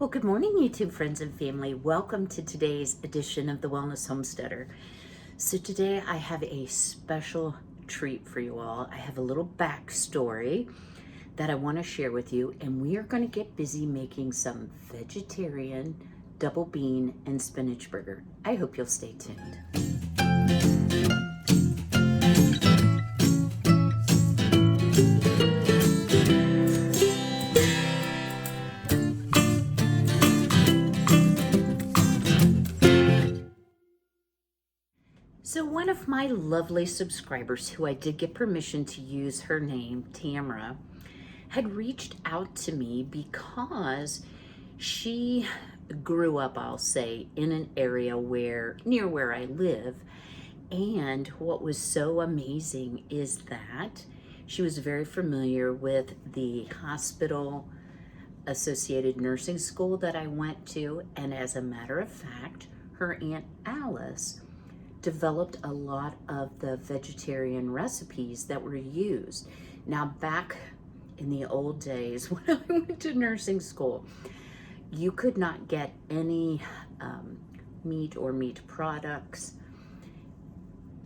Well, good morning, YouTube friends and family. Welcome to today's edition of the Wellness Homesteader. So today I have a special treat for you all. I have a little backstory that I want to share with you, and we are going to get busy making some vegetarian double bean and spinach burger. I hope you'll stay tuned. So one of my lovely subscribers, who I did get permission to use her name, Tamara, had reached out to me because she grew up, I'll say, in an area near where I live. And what was so amazing is that she was very familiar with the hospital associated nursing school that I went to. And as a matter of fact, her Aunt Alice developed a lot of the vegetarian recipes that were used. Now, back in the old days when I went to nursing school, you could not get any meat or meat products,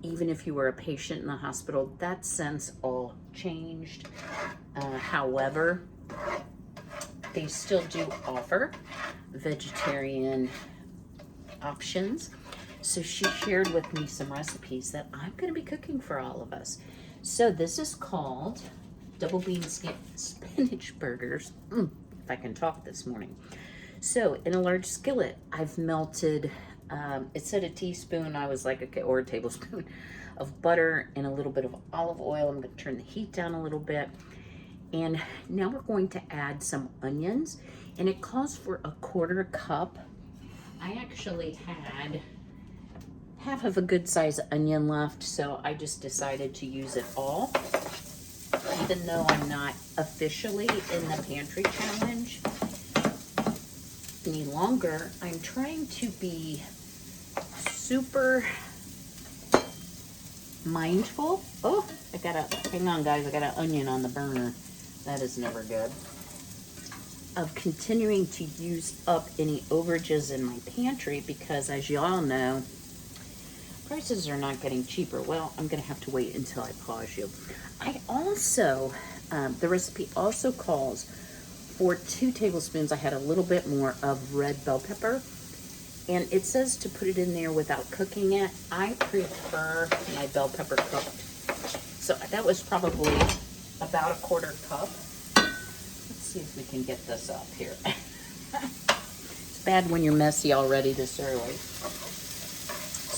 even if you were a patient in the hospital. That since all changed. However, they still do offer vegetarian options. So she shared with me some recipes that I'm going to be cooking for all of us. So this is called double bean spinach burgers. If I can talk this morning. So in a large skillet, I've melted, it said a teaspoon, I was like, or a tablespoon of butter and a little bit of olive oil. I'm going to turn the heat down a little bit. And now we're going to add some onions, and it calls for a 1/4 cup. I actually had half of a good size onion left, so I just decided to use it all. Even though I'm not officially in the pantry challenge any longer, I'm trying to be super mindful. Oh, hang on guys, I got an onion on the burner. That is never good. Of continuing to use up any overages in my pantry, because as you all know, prices are not getting cheaper. Well, I'm going to have to wait until I pause you. I also, the recipe also calls for 2 tablespoons. I had a little bit more of red bell pepper, and it says to put it in there without cooking it. I prefer my bell pepper cooked. So that was probably about a 1/4 cup. Let's see if we can get this up here. It's bad when you're messy already this early.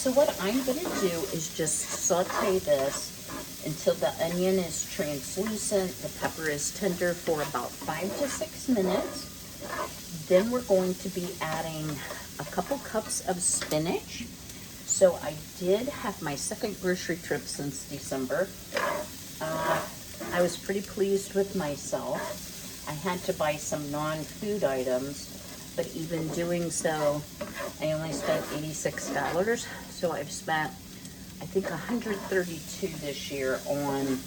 So what I'm going to do is just saute this until the onion is translucent, the pepper is tender, for about 5 to 6 minutes. Then we're going to be adding a couple cups of spinach. So I did have my second grocery trip since December. I was pretty pleased with myself. I had to buy some non-food items, but even doing so, I only spent $86. So I've spent, I think, $132 this year on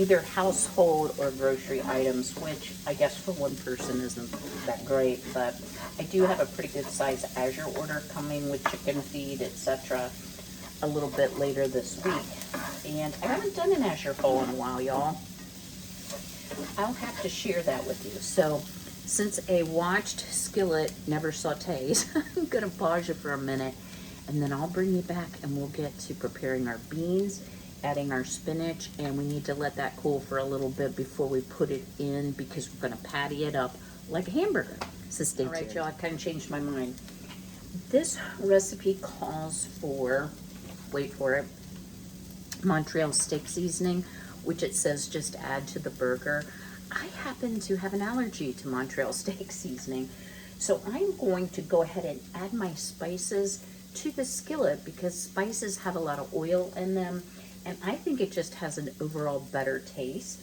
either household or grocery items, which I guess for one person isn't that great, but I do have a pretty good size Azure order coming with chicken feed, etc. a little bit later this week. And I haven't done an Azure haul in a while, y'all. I'll have to share that with you. So since a watched skillet never sautés, I'm going to pause you for a minute, and then I'll bring you back and we'll get to preparing our beans, adding our spinach, and we need to let that cool for a little bit before we put it in, because we're going to patty it up like a hamburger. So stay tuned. All right, y'all, I kind of changed my mind. This recipe calls for, wait for it, Montreal steak seasoning, which it says just add to the burger. I happen to have an allergy to Montreal steak seasoning, so I'm going to go ahead and add my spices to the skillet, because spices have a lot of oil in them, and I think it just has an overall better taste.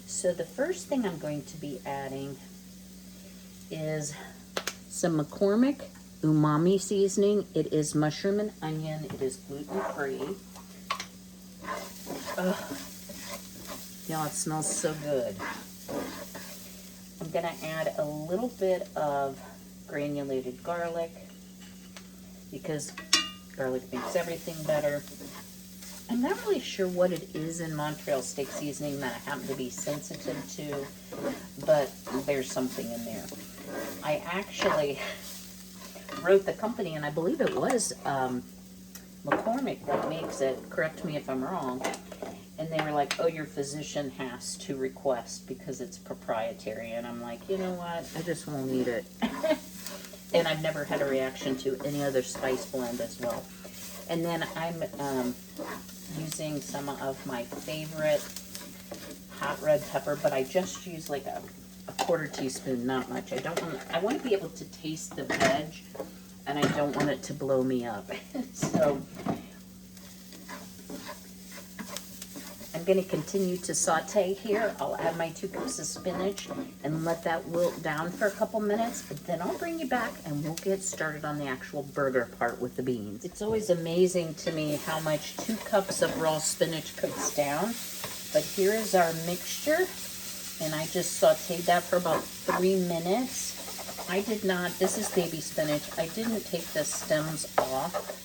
So the first thing I'm going to be adding is some McCormick umami seasoning. It is mushroom and onion. It is gluten-free. Y'all, it smells so good. I'm I'm gonna add a little bit of granulated garlic because garlic makes everything better. I'm not really sure what it is in Montreal steak seasoning that I happen to be sensitive to, but there's something in there. I actually wrote the company, and I believe it was McCormick that makes it. Correct me if I'm wrong. And they were like, oh, your physician has to request because it's proprietary. And I'm like, you know what? I just won't eat it. And I've never had a reaction to any other spice blend as well. And then I'm using some of my favorite hot red pepper, but I just use like a quarter teaspoon, not much. I want to be able to taste the veg, and I don't want it to blow me up. So I'm going to continue to saute here. I'll add my 2 cups of spinach and let that wilt down for a couple minutes. But then I'll bring you back and we'll get started on the actual burger part with the beans. It's always amazing to me how much 2 cups of raw spinach cooks down. But here is our mixture. And I just sauteed that for about 3 minutes. I did not, this is baby spinach. I didn't take the stems off.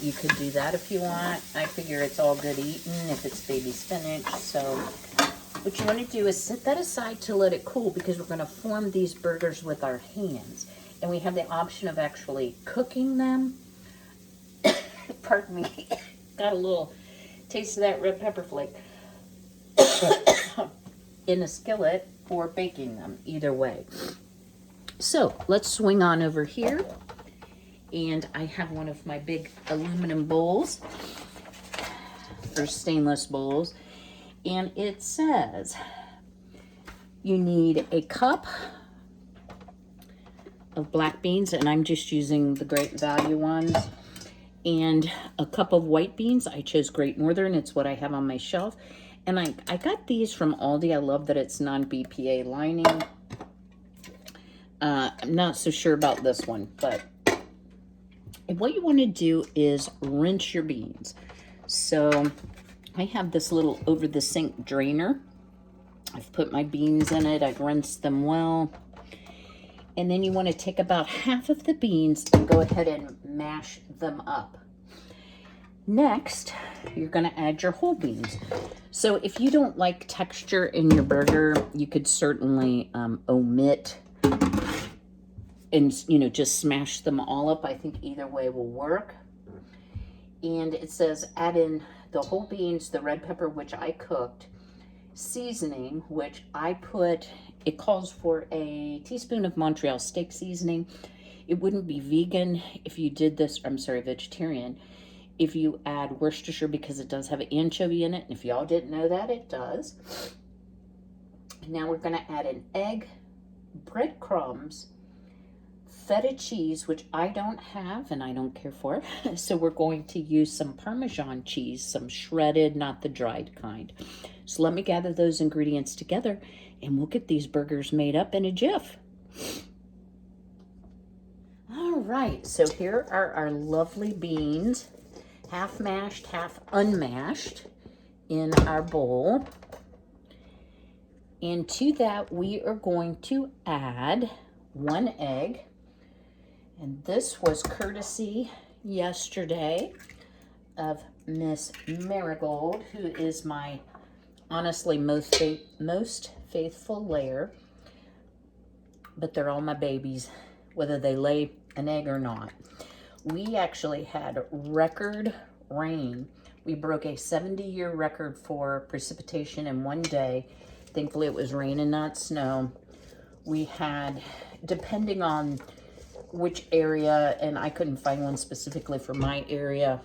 You could do that if you want. I figure it's all good eating if it's baby spinach. So what you want to do is set that aside to let it cool, because we're going to form these burgers with our hands. And we have the option of actually cooking them. Pardon me. Got a little taste of that red pepper flake. In a skillet, or baking them, either way. So let's swing on over here. And I have one of my big aluminum bowls, or stainless bowls, and it says you need a cup of black beans, and I'm just using the Great Value ones, and a cup of white beans. I chose Great Northern. It's what I have on my shelf. And I got these from Aldi. I love that it's non-BPA lining. I'm not so sure about this one, but what you want to do is rinse your beans. So I have this little over-the-sink drainer. I've put my beans in it. I've rinsed them well. And then you want to take about half of the beans and go ahead and mash them up. Next, you're going to add your whole beans. So if you don't like texture in your burger, you could certainly omit and, you know, just smash them all up. I think either way will work. And it says add in the whole beans, the red pepper, which I cooked, seasoning, which I put, it calls for a teaspoon of Montreal steak seasoning. It wouldn't be vegan if you did this, I'm sorry, vegetarian, if you add Worcestershire, because it does have anchovy in it. And if y'all didn't know that, it does. Now we're going to add an egg, breadcrumbs, feta cheese, which I don't have and I don't care for. So we're going to use some Parmesan cheese, some shredded, not the dried kind. So let me gather those ingredients together and we'll get these burgers made up in a jiff. All right, so here are our lovely beans, half mashed, half unmashed, in our bowl. And to that, we are going to add 1 egg. And this was courtesy yesterday of Miss Marigold, who is my, honestly, most faithful layer. But they're all my babies, whether they lay an egg or not. We actually had record rain. We broke a 70-year record for precipitation in one day. Thankfully, it was rain and not snow. We had, depending on which area, and I couldn't find one specifically for my area,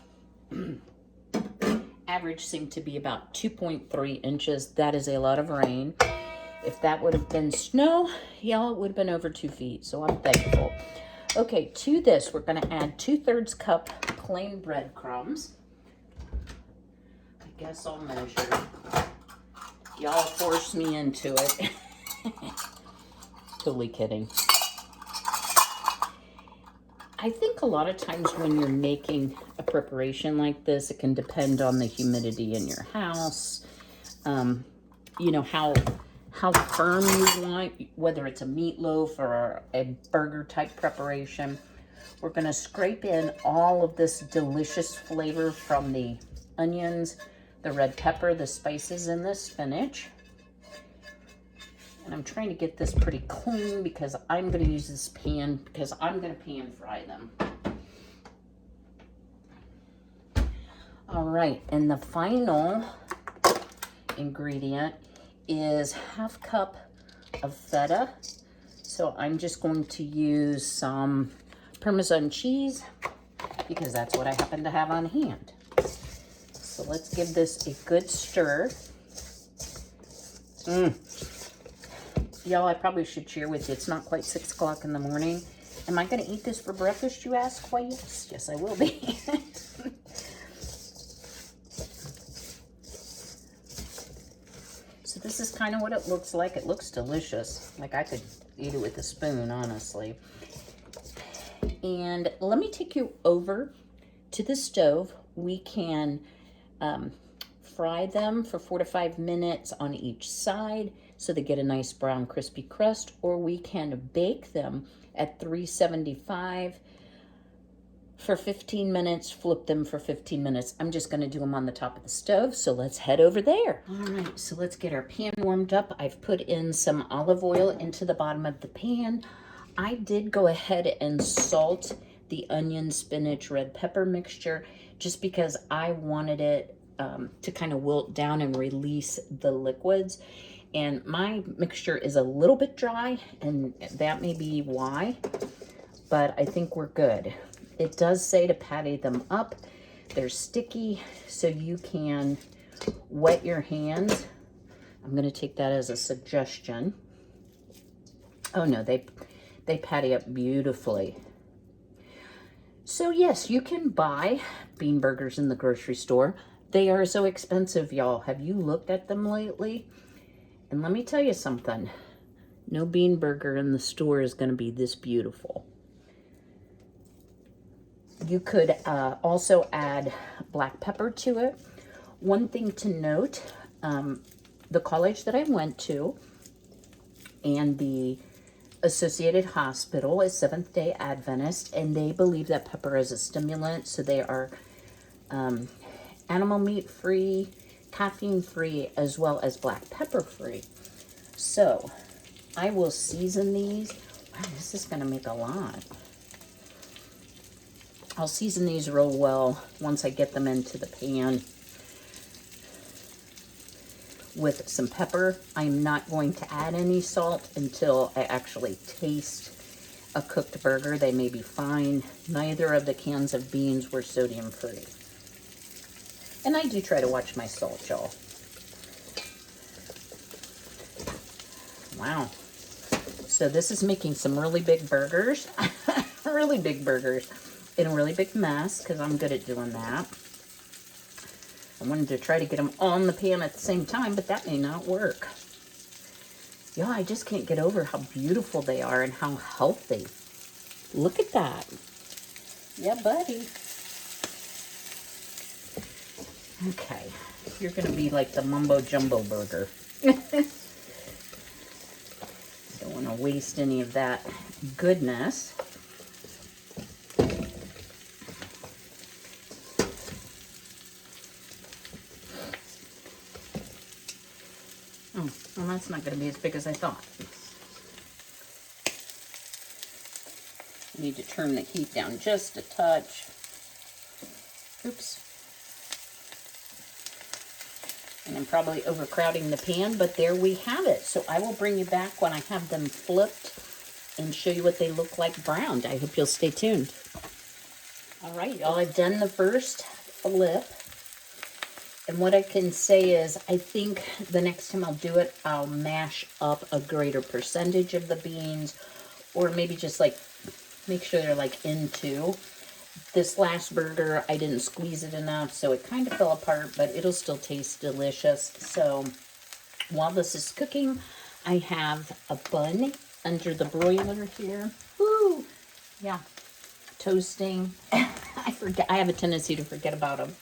average seemed to be about 2.3 inches. That is a lot of rain. If that would have been snow, y'all, it would have been over 2 feet, so I'm thankful. Okay, to this, we're going to add 2/3 cup plain breadcrumbs. I guess I'll measure. Y'all forced me into it. Totally kidding. I think a lot of times when you're making a preparation like this, it can depend on the humidity in your house. You know, how how firm you want, whether it's a meatloaf or a burger type preparation. We're gonna scrape in all of this delicious flavor from the onions, the red pepper, the spices, and the spinach. And I'm trying to get this pretty clean because I'm gonna use this pan because I'm gonna pan fry them. All right, and the final ingredient is 1/2 cup of feta. So I'm just going to use some Parmesan cheese because that's what I happen to have on hand. So let's give this a good stir. Y'all, I probably should share with you, it's not quite 6 o'clock in the morning. Am I gonna eat this for breakfast, you ask? Why, yes, yes I will be. So this is kind of what it looks like. It looks delicious. Like I could eat it with a spoon, honestly. And let me take you over to the stove. We can fry them for 4 to 5 minutes on each side so they get a nice brown crispy crust, or we can bake them at 375 for 15 minutes, flip them for 15 minutes. I'm just gonna do them on the top of the stove, so let's head over there. All right, so let's get our pan warmed up. I've put in some olive oil into the bottom of the pan. I did go ahead and salt the onion, spinach, red pepper mixture just because I wanted it to kind of wilt down and release the liquids. And my mixture is a little bit dry, and that may be why, but I think we're good. It does say to patty them up. They're sticky, so you can wet your hands. I'm gonna take that as a suggestion. Oh no, they patty up beautifully. So yes, you can buy bean burgers in the grocery store. They are so expensive, y'all. Have you looked at them lately? And let me tell you something. No bean burger in the store is gonna be this beautiful. You could also add black pepper to it. One thing to note, the college that I went to and the Associated Hospital is Seventh-day Adventist, and they believe that pepper is a stimulant, so they are animal meat free, caffeine free, as well as black pepper free. So I will season these. Wow, this is gonna make a lot. I'll season these real well once I get them into the pan with some pepper. I'm not going to add any salt until I actually taste a cooked burger. They may be fine. Neither of the cans of beans were sodium free. And I do try to watch my salt, y'all. Wow. So this is making some really big burgers. Really big burgers. In a really big mess, because I'm good at doing that. I wanted to try to get them on the pan at the same time, but that may not work. Yeah, I just can't get over how beautiful they are and how healthy. Look at that. Yeah, buddy. Okay, you're gonna be like the mumbo jumbo burger. Don't want to waste any of that goodness. Oh, well, that's not going to be as big as I thought. I need to turn the heat down just a touch. Oops. And I'm probably overcrowding the pan, but there we have it. So I will bring you back when I have them flipped and show you what they look like browned. I hope you'll stay tuned. All right, y'all, I've done the first flip. And what I can say is, I think the next time I'll do it, I'll mash up a greater percentage of the beans, or maybe just like make sure they're like in two. This last burger, I didn't squeeze it enough, so it kind of fell apart, but it'll still taste delicious. So while this is cooking, I have a bun under the broiler here. Woo! Yeah, toasting. I have a tendency to forget about them.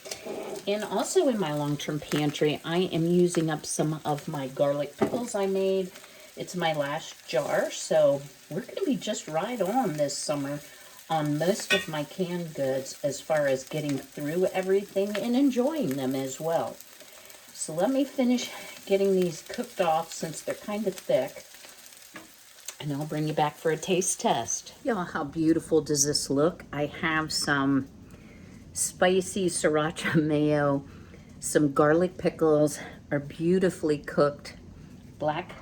And also in my long-term pantry, I am using up some of my garlic pickles I made. It's my last jar, so we're going to be just right on this summer on most of my canned goods as far as getting through everything and enjoying them as well. So let me finish getting these cooked off since they're kind of thick, and I'll bring you back for a taste test. Y'all, how beautiful does this look? I have some spicy sriracha mayo, some garlic pickles are beautifully cooked, black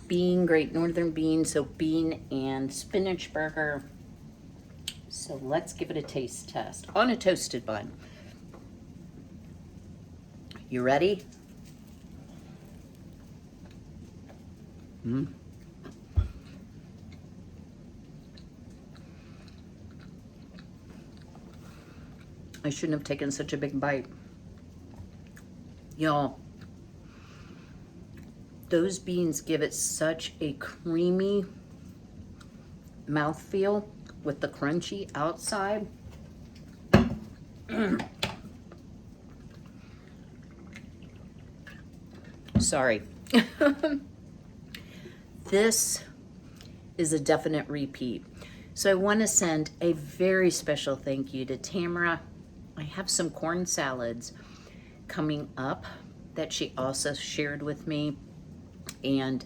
bean, Great Northern bean, so bean and spinach burger. So let's give it a taste test on a toasted bun. You ready? I shouldn't have taken such a big bite. Y'all, those beans give it such a creamy mouthfeel with the crunchy outside. Sorry. This is a definite repeat. So I want to send a very special thank you to Tamara. I have some corn salads coming up that she also shared with me. And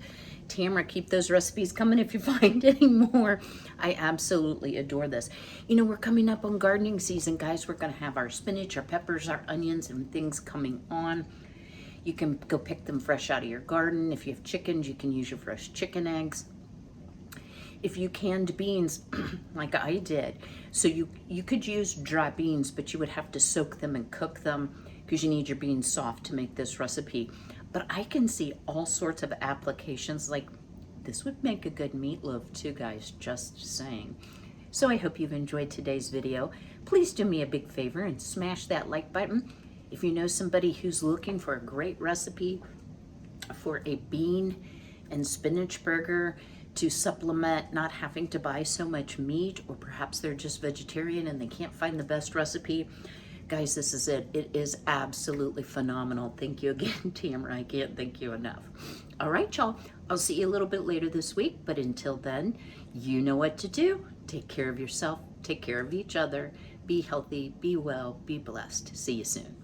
Tamara, keep those recipes coming if you find any more. I absolutely adore this. You know, we're coming up on gardening season, guys. We're going to have our spinach, our peppers, our onions, and things coming on. You can go pick them fresh out of your garden. If you have chickens, you can use your fresh chicken eggs. If you canned beans, like I did, so you could use dry beans, but you would have to soak them and cook them because you need your beans soft to make this recipe. But I can see all sorts of applications, like this would make a good meatloaf too, guys, just saying. So I hope you've enjoyed today's video. Please do me a big favor and smash that like button. If you know somebody who's looking for a great recipe for a bean and spinach burger to supplement not having to buy so much meat, or perhaps they're just vegetarian and they can't find the best recipe, guys, this is it. It is absolutely phenomenal. Thank you again, Tamara. I can't thank you enough. All right, y'all. I'll see you a little bit later this week, but until then, you know what to do. Take care of yourself. Take care of each other. Be healthy. Be well. Be blessed. See you soon.